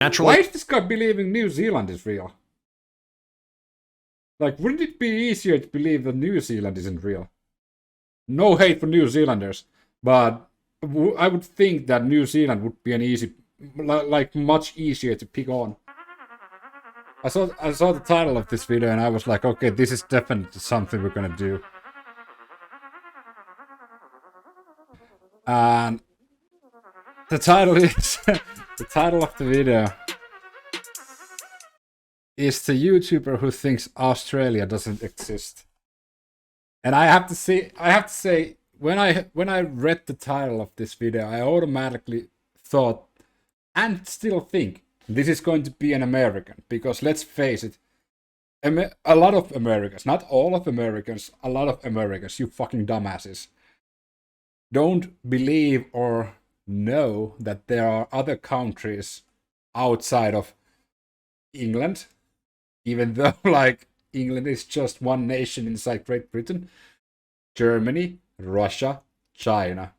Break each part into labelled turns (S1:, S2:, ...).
S1: Naturally,
S2: why is this guy believing New Zealand is real? Like, wouldn't it be easier to believe that New Zealand isn't real? No hate for New Zealanders, but I would think that New Zealand would be an easy, like much easier to pick on. I saw the title of this video and I was like, okay, this is definitely something we're gonna do. And the title is the title of the video is the YouTuber who thinks Australia doesn't exist. And I have to say, when I read the title of this video, I automatically thought, and still think, this is going to be an American, because let's face it, a lot of Americans, not all of Americans, a lot of Americans, you fucking dumbasses, don't believe or know that there are other countries outside of England, even though like England is just one nation inside Great Britain. Germany, Russia, China,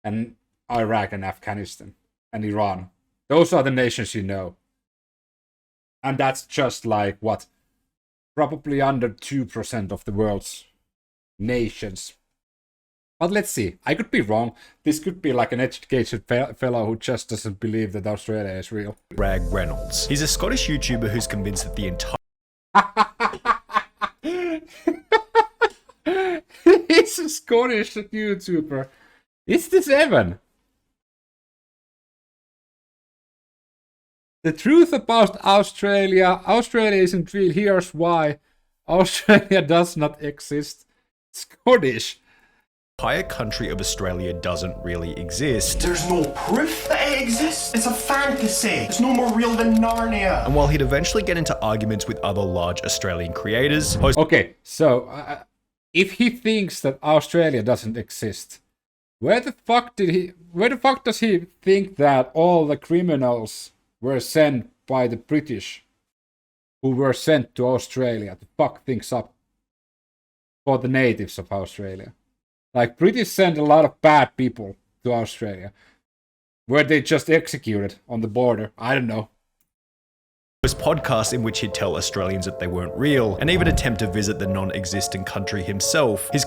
S2: and Iraq and Afghanistan and Iran. Those are the nations you know. And that's just like, what? Probably under 2% of the world's nations. But let's see. I could be wrong. This could be like an educated fellow who just doesn't believe that Australia is real.
S1: RagReynolds. He's a Scottish YouTuber who's convinced that the entire...
S2: He's a Scottish YouTuber. Is this Evan? The truth about Australia. Australia isn't real. Here's why. Australia does not exist. Scottish.
S1: The entire country of Australia doesn't really exist.
S3: There's no proof that it exists. It's a fantasy. It's no more real than Narnia.
S1: And while he'd eventually get into arguments with other large Australian creators...
S2: Okay, so if he thinks that Australia doesn't exist, where the fuck does he think that all the criminals were sent by the British who were sent to Australia to fuck things up for the natives of Australia? Like, British sent a lot of bad people to Australia. Were they just executed on the border? I don't know.
S1: Podcasts in which he'd tell Australians that they weren't real, and even attempt to visit the non-existent country himself. His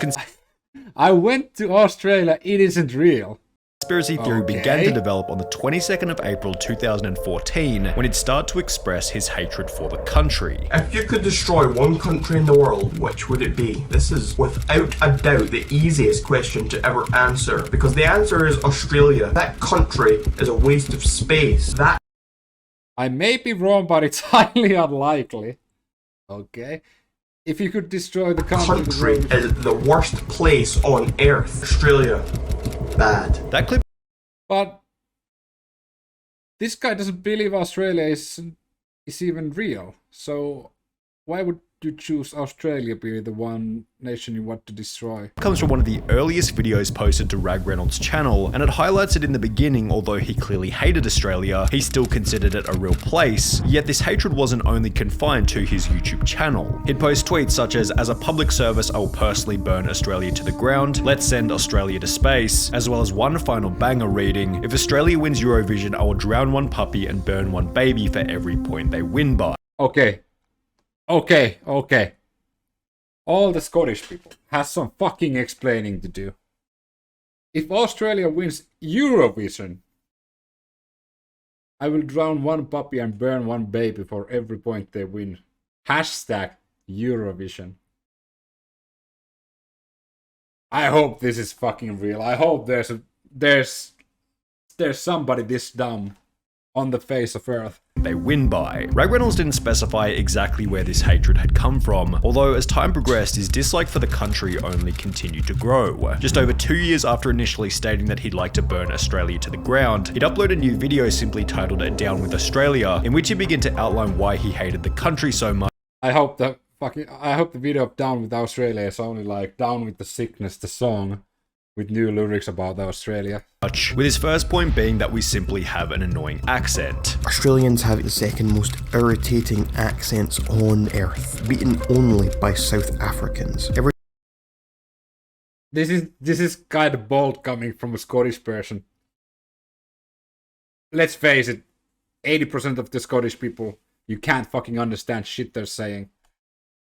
S2: I went to Australia, it isn't real.
S1: Conspiracy theory began to develop on the 22nd of April 2014, when he'd start to express his hatred for the country.
S3: If you could destroy one country in the world, which would it be? This is without a doubt the easiest question to ever answer, because the answer is Australia. That country is a waste of space.
S2: I may be wrong, but it's highly unlikely. Okay. If you could destroy the country
S3: is the worst place on Earth. Australia. Bad.
S1: That clip.
S2: But this guy doesn't believe Australia is even real. So why would you choose Australia be the one nation you want to destroy?
S1: Comes from one of the earliest videos posted to RagReynolds' channel, and it highlights it in the beginning. Although he clearly hated Australia, he still considered it a real place, yet this hatred wasn't only confined to his YouTube channel. He'd post tweets such as a public service, I will personally burn Australia to the ground, let's send Australia to space, as well as one final banger reading, if Australia wins Eurovision, I will drown one puppy and burn one baby for every point they win by.
S2: Okay. All the Scottish people has some fucking explaining to do. If Australia wins Eurovision, I will drown one puppy and burn one baby for every point they win. Hashtag Eurovision. I hope this is fucking real. I hope there's somebody this dumb on the face of Earth
S1: they win by. RagReynolds didn't specify exactly where this hatred had come from, although as time progressed, his dislike for the country only continued to grow. Just over 2 years after initially stating that he'd like to burn Australia to the ground, he'd upload a new video simply titled Down with Australia, in which he began to outline why he hated the country so much.
S2: I hope the video of Down with Australia is only like Down with the Sickness, the song, with new lyrics about Australia.
S1: With his first point being that we simply have an annoying accent.
S4: Australians have the second most irritating accents on Earth, beaten only by South Africans.
S2: This is kind of bold coming from a Scottish person. Let's face it, 80% of the Scottish people, you can't fucking understand shit they're saying.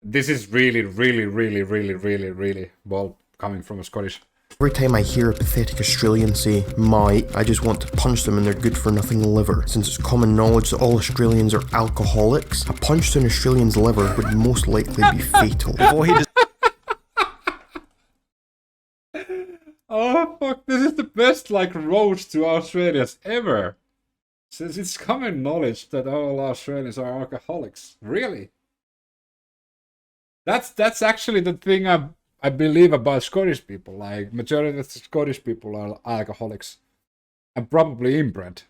S2: This is really, really, really, really, really, really, well, coming from a Scottish.
S4: Every time I hear a pathetic Australian say, "Mate," I just want to punch them in their good-for-nothing liver. Since it's common knowledge that all Australians are alcoholics, a punch to an Australian's liver would most likely be fatal.
S1: Before he
S2: Oh fuck, this is the best like roast to Australians ever. Since it's common knowledge that all Australians are alcoholics. Really? That's actually the thing I believe about Scottish people. Like majority of the Scottish people are alcoholics. And probably inbred.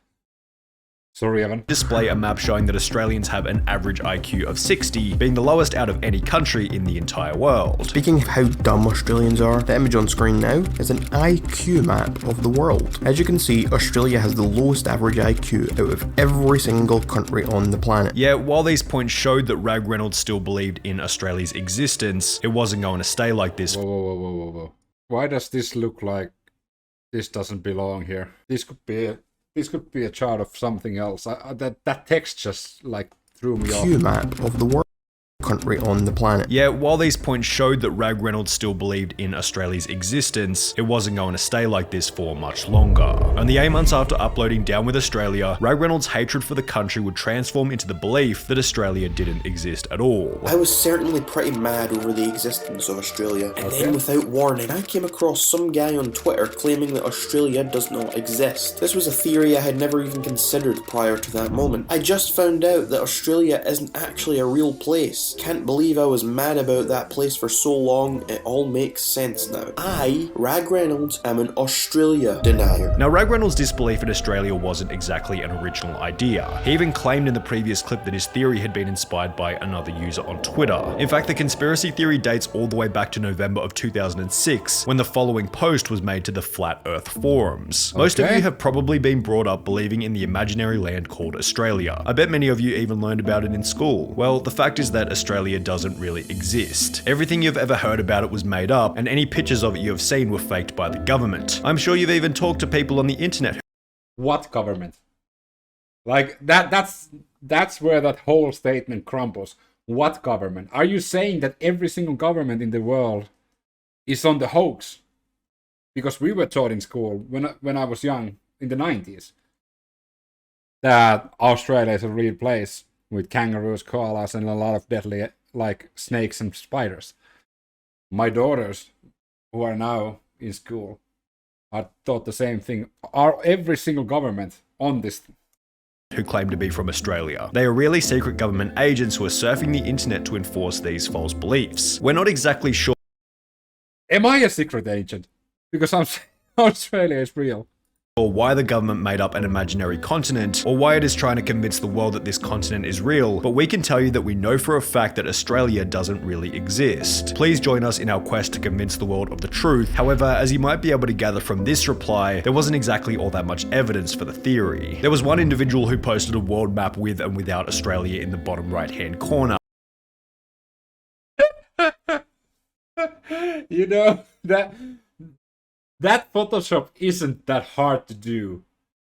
S2: Sorry, Evan.
S1: display a map showing that Australians have an average IQ of 60, being the lowest out of any country in the entire world.
S4: Speaking of how dumb Australians are, the image on screen now is an IQ map of the world. As you can see, Australia has the lowest average IQ out of every single country on the planet.
S1: Yet, while these points showed that RagReynolds still believed in Australia's existence, it wasn't going to stay like this.
S2: Whoa. Why does this look like this doesn't belong here? This could be a chart of something else. That text just like threw me off.
S4: IQ map of the world. Country on the planet.
S1: Yet, while these points showed that RagReynolds still believed in Australia's existence, it wasn't going to stay like this for much longer. Only 8 months after uploading Down with Australia, RagReynolds' hatred for the country would transform into the belief that Australia didn't exist at all.
S5: I was certainly pretty mad over the existence of Australia, and then without warning, I came across some guy on Twitter claiming that Australia does not exist. This was a theory I had never even considered prior to that moment. I just found out that Australia isn't actually a real place. Can't believe I was mad about that place for so long. It all makes sense now. I, RagReynolds, am an Australia denier.
S1: Now, RagReynolds' disbelief in Australia wasn't exactly an original idea. He even claimed in the previous clip that his theory had been inspired by another user on Twitter. In fact, the conspiracy theory dates all the way back to November of 2006, when the following post was made to the Flat Earth forums. Most of you have probably been brought up believing in the imaginary land called Australia. I bet many of you even learned about it in school. Well, the fact is that Australia doesn't really exist. Everything you've ever heard about it was made up, and any pictures of it you have seen were faked by the government. I'm sure you've even talked to people on the internet.
S2: What government? Like that's where that whole statement crumbles. What government? Are you saying that every single government in the world is on the hoax? Because we were taught in school when I was young in the 90s that Australia is a real place with kangaroos, koalas, and a lot of deadly like snakes and spiders. My daughters, who are now in school, are taught the same thing. Are every single government on this?
S1: Who claim to be from Australia. They are really secret government agents who are surfing the internet to enforce these false beliefs. We're not exactly sure.
S2: Am I a secret agent? Because I'm saying Australia is real.
S1: Or why the government made up an imaginary continent, or why it is trying to convince the world that this continent is real, but we can tell you that we know for a fact that Australia doesn't really exist. Please join us in our quest to convince the world of the truth. However, as you might be able to gather from this reply, there wasn't exactly all that much evidence for the theory. There was one individual who posted a world map with and without Australia in the bottom right hand corner.
S2: You know, that Photoshop isn't that hard to do.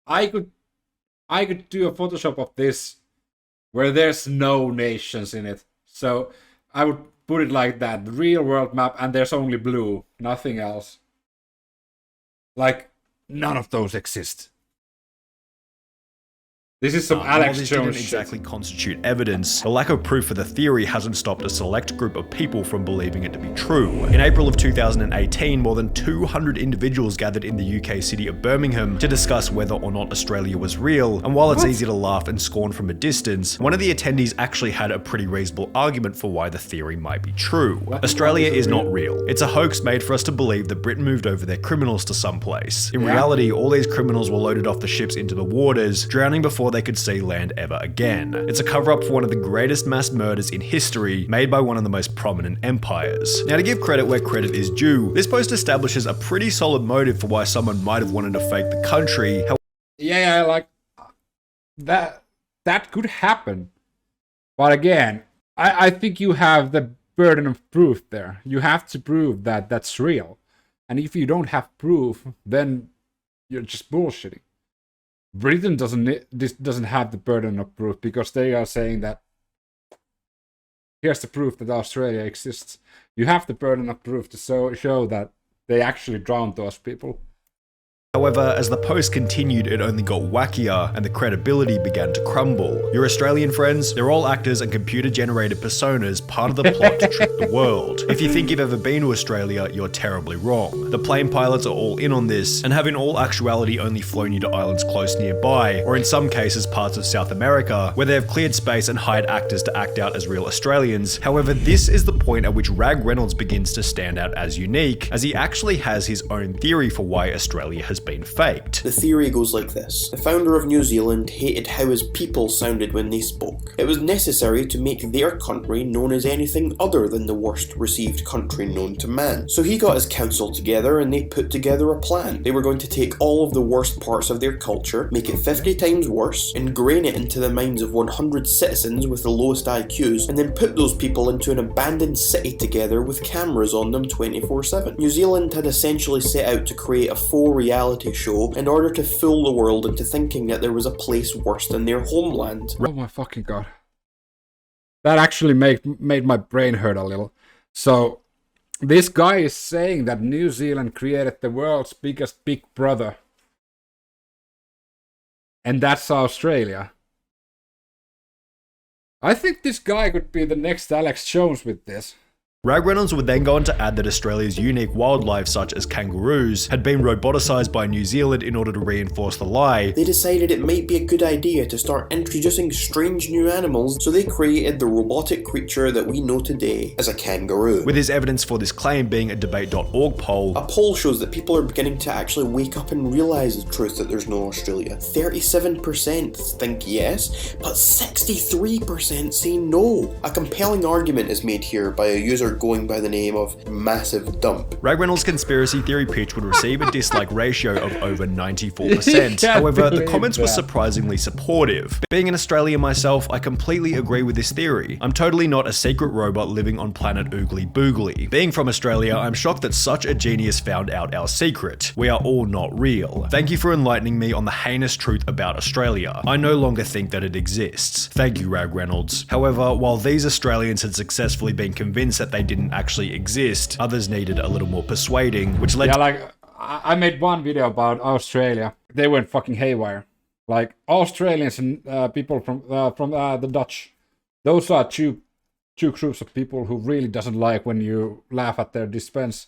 S2: I could do a Photoshop of this where there's no nations in it. So I would put it like that, the real world map, and there's only blue, nothing else. Like, none of those exist. This is some Alex
S1: While this
S2: Jones
S1: didn't
S2: shit.
S1: exactly constitute evidence, the lack of proof for the theory hasn't stopped a select group of people from believing it to be true. In April of 2018, more than 200 individuals gathered in the UK city of Birmingham to discuss whether or not Australia was real, and while it's easy to laugh and scorn from a distance, one of the attendees actually had a pretty reasonable argument for why the theory might be true. Australia is not real. It's a hoax made for us to believe that Britain moved over their criminals to someplace. In reality, all these criminals were loaded off the ships into the waters, drowning before they could see land ever again. It's a cover-up for one of the greatest mass murders in history, made by one of the most prominent empires. Now, to give credit where credit is due, this post establishes a pretty solid motive for why someone might have wanted to fake the country.
S2: Yeah, like that could happen. But again, I think you have the burden of proof there. You have to prove that that's real. And if you don't have proof, then you're just bullshitting. Britain doesn't have the burden of proof because they are saying that here's the proof that Australia exists. You have the burden of proof to show that they actually drowned those people.
S1: However, as the post continued, it only got wackier and the credibility began to crumble. Your Australian friends, they're all actors and computer-generated personas, part of the plot to trick the world. If you think you've ever been to Australia, you're terribly wrong. The plane pilots are all in on this and have in all actuality only flown you to islands close nearby, or in some cases parts of South America, where they have cleared space and hired actors to act out as real Australians. However, this is the point at which RagReynolds begins to stand out as unique, as he actually has his own theory for why Australia has been faked.
S5: The theory goes like this. The founder of New Zealand hated how his people sounded when they spoke. It was necessary to make their country known as anything other than the worst received country known to man. So he got his council together and they put together a plan. They were going to take all of the worst parts of their culture, make it 50 times worse, ingrain it into the minds of 100 citizens with the lowest IQs, and then put those people into an abandoned city together with cameras on them 24/7. New Zealand had essentially set out to create a faux reality show in order to fool the world into thinking that there was a place worse than their homeland.
S2: Oh my fucking god. That actually made my brain hurt a little. So, this guy is saying that New Zealand created the world's biggest big brother. And that's Australia. I think this guy could be the next Alex Jones with this.
S1: RagReynolds would then go on to add that Australia's unique wildlife, such as kangaroos, had been roboticized by New Zealand in order to reinforce the lie.
S5: They decided it might be a good idea to start introducing strange new animals, so they created the robotic creature that we know today as a kangaroo.
S1: With his evidence for this claim being a debate.org poll.
S5: A poll shows that people are beginning to actually wake up and realise the truth that there's no Australia. 37% think yes, but 63% say no. A compelling argument is made here by a user going by the name of Massive Dump.
S1: RagReynolds' conspiracy theory pitch would receive a dislike ratio of over 94%. However, the comments were surprisingly supportive. Being an Australian myself, I completely agree with this theory. I'm totally not a secret robot living on planet Oogly Boogly. Being from Australia, I'm shocked that such a genius found out our secret. We are all not real. Thank you for enlightening me on the heinous truth about Australia. I no longer think that it exists. Thank you, RagReynolds. However, while these Australians had successfully been convinced that they didn't actually exist, others needed a little more persuading, which led
S2: I made one video about Australia. They went fucking haywire. Like, Australians and people from the Dutch. Those are two groups of people who really doesn't like when you laugh at their dispense.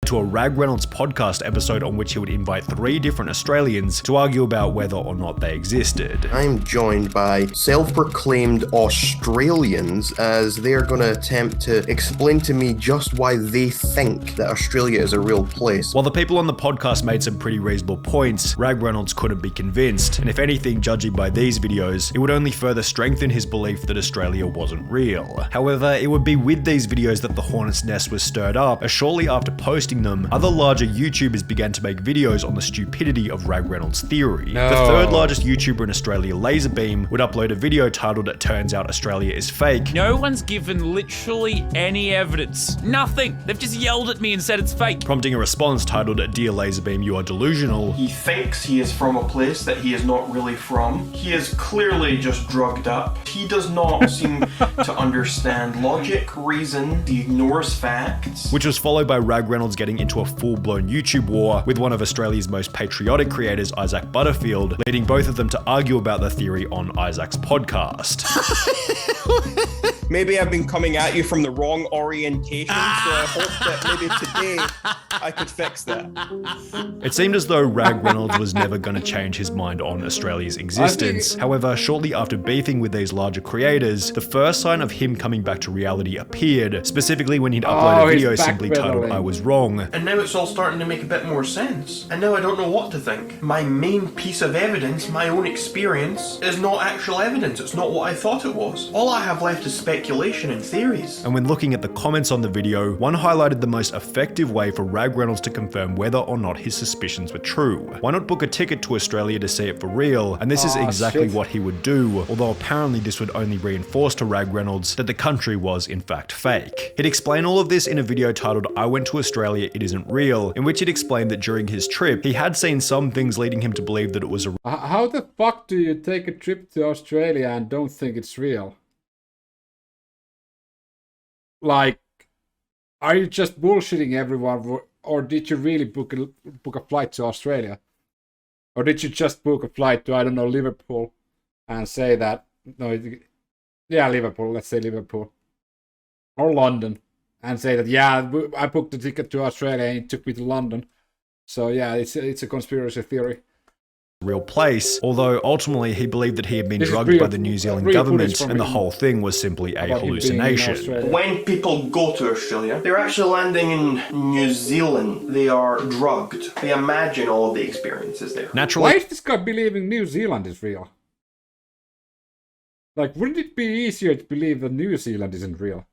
S1: To a RagReynolds podcast episode on which he would invite 3 different Australians to argue about whether or not they existed.
S4: I'm joined by self-proclaimed Australians as they're going to attempt to explain to me just why they think that Australia is a real place.
S1: While the people on the podcast made some pretty reasonable points, RagReynolds couldn't be convinced, and if anything, judging by these videos, it would only further strengthen his belief that Australia wasn't real. However, it would be with these videos that the hornet's nest was stirred up, as shortly after posting them, other larger YouTubers began to make videos on the stupidity of RagReynolds' theory.
S2: No.
S1: The third largest YouTuber in Australia, Laserbeam, would upload a video titled "It Turns Out Australia is Fake."
S6: No one's given literally any evidence. Nothing. They've just yelled at me and said it's fake.
S1: Prompting a response titled "Dear Laserbeam, you are delusional."
S3: He thinks he is from a place that he is not really from. He is clearly just drugged up. He does not seem to understand logic, reason. He ignores facts.
S1: Which was followed by RagReynolds getting into a full-blown YouTube war with one of Australia's most patriotic creators, Isaac Butterfield, leading both of them to argue about the theory on Isaac's podcast.
S7: Maybe I've been coming at you from the wrong orientation, so I hope that maybe today I could fix that.
S1: It seemed as though RagReynolds was never going to change his mind on Australia's existence. However, shortly after beefing with these larger creators, the first sign of him coming back to reality appeared, specifically when he'd uploaded a video simply titled "I was wrong."
S3: And now it's all starting to make a bit more sense. And now I don't know what to think. My main piece of evidence, my own experience, is not actual evidence. It's not what I thought it was. All I have left is speculation. speculation and theories.
S1: And when looking at the comments on the video, one highlighted the most effective way for RagReynolds to confirm whether or not his suspicions were true. Why not book a ticket to Australia to see it for real? And this is exactly what he would do, although apparently this would only reinforce to RagReynolds that the country was in fact fake. He'd explain all of this in a video titled "I Went to Australia, It Isn't Real," in which he'd explained that during his trip, he had seen some things leading him to believe that it was a
S2: How the fuck do you take a trip to Australia and don't think it's real? Like, are you just bullshitting everyone, or did you really book a flight to Australia? Or did you just book a flight to, I don't know, Liverpool and say that, no, yeah, Liverpool, let's say Liverpool. Or London, and say that, yeah, I booked a ticket to Australia and it took me to London. So yeah, it's a conspiracy theory.
S1: Real place, although ultimately he believed that he had been drugged by the New Zealand government and the whole thing was simply a hallucination.
S3: When people go to Australia, they're actually landing in New Zealand. They are drugged. They imagine all of the experiences there.
S1: Naturally,
S2: why is this guy believing New Zealand is real? Like, wouldn't it be easier to believe that New Zealand isn't real?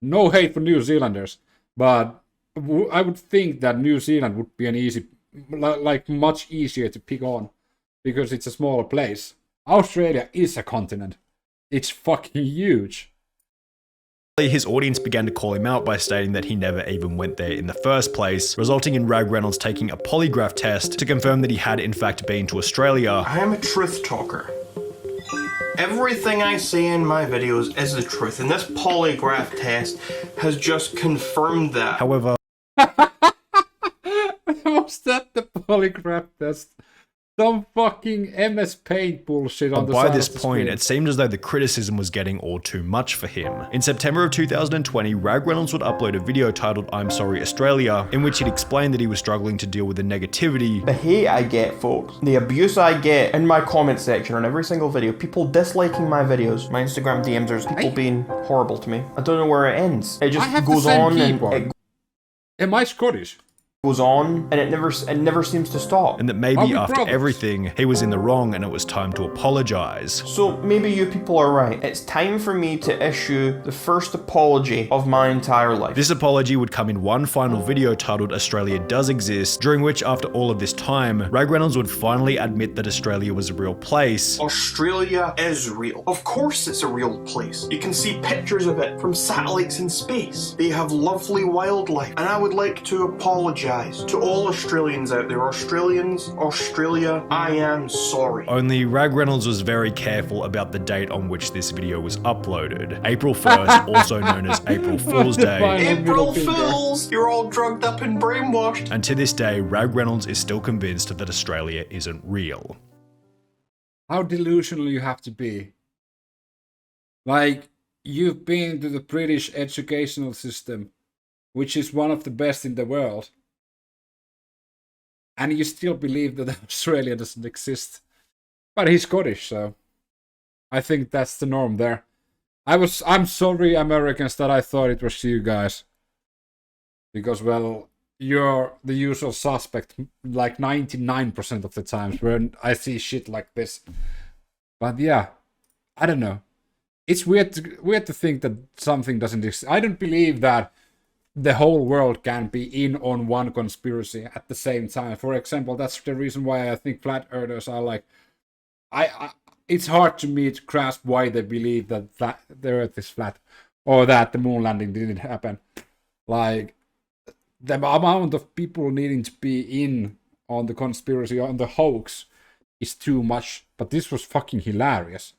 S2: No hate for New Zealanders, but I would think that New Zealand would be an easy, like much easier to pick on because it's a smaller place. Australia is a continent. It's fucking huge.
S1: His audience began to call him out by stating that he never even went there in the first place, resulting in RagReynolds taking a polygraph test to confirm that he had in fact been to Australia.
S3: I am a truth talker. Everything I say in my videos is the truth, and this polygraph test has just confirmed that.
S1: However,
S2: was that the polygraph test? Some fucking MS Paint bullshit on the side
S1: by this
S2: of the
S1: point,
S2: screen.
S1: it seemed as though the criticism was getting all too much for him. In September of 2020, RagReynolds would upload a video titled "I'm Sorry Australia," in which he'd explained that he was struggling to deal with the negativity,
S4: The hate I get, folks, the abuse I get in my comment section on every single video, people disliking my videos, my Instagram DMs, there's people being horrible to me. I don't know where it ends. It just goes on and it
S2: Am I Scottish?
S4: goes on and it never seems to stop.
S1: and that maybe after everything, he was in the wrong and it was time to apologize.
S4: So maybe you people are right. It's time for me to issue the first apology of my entire life.
S1: This apology would come in one final video titled "Australia Does Exist," during which, after all of this time, RagReynolds would finally admit that Australia was a real place.
S3: Australia is real. Of course it's a real place. You can see pictures of it from satellites in space. They have lovely wildlife. And I would like to apologize to all Australians out there. Australians, Australia, I am sorry.
S1: Only RagReynolds was very careful about the date on which this video was uploaded. April 1st, also known as April Fool's Day.
S3: April Fools! You're all drugged up and brainwashed.
S1: And to this day, RagReynolds is still convinced that Australia isn't real.
S2: How delusional you have to be. Like, you've been to the British educational system, which is one of the best in the world, and you still believe that Australia doesn't exist. But he's Scottish, so I think that's the norm there. I'm sorry, Americans, that I thought it was you guys. Because, well, you're the usual suspect like 99% of the times when I see shit like this. But yeah, I don't know. It's weird to think that something doesn't exist. I don't believe that the whole world can be in on one conspiracy at the same time. For example, that's the reason why I think flat earthers are like, it's hard to me to grasp why they believe that the earth is flat or that the moon landing didn't happen. Like, the amount of people needing to be in on the conspiracy, on the hoax, is too much. But this was fucking hilarious.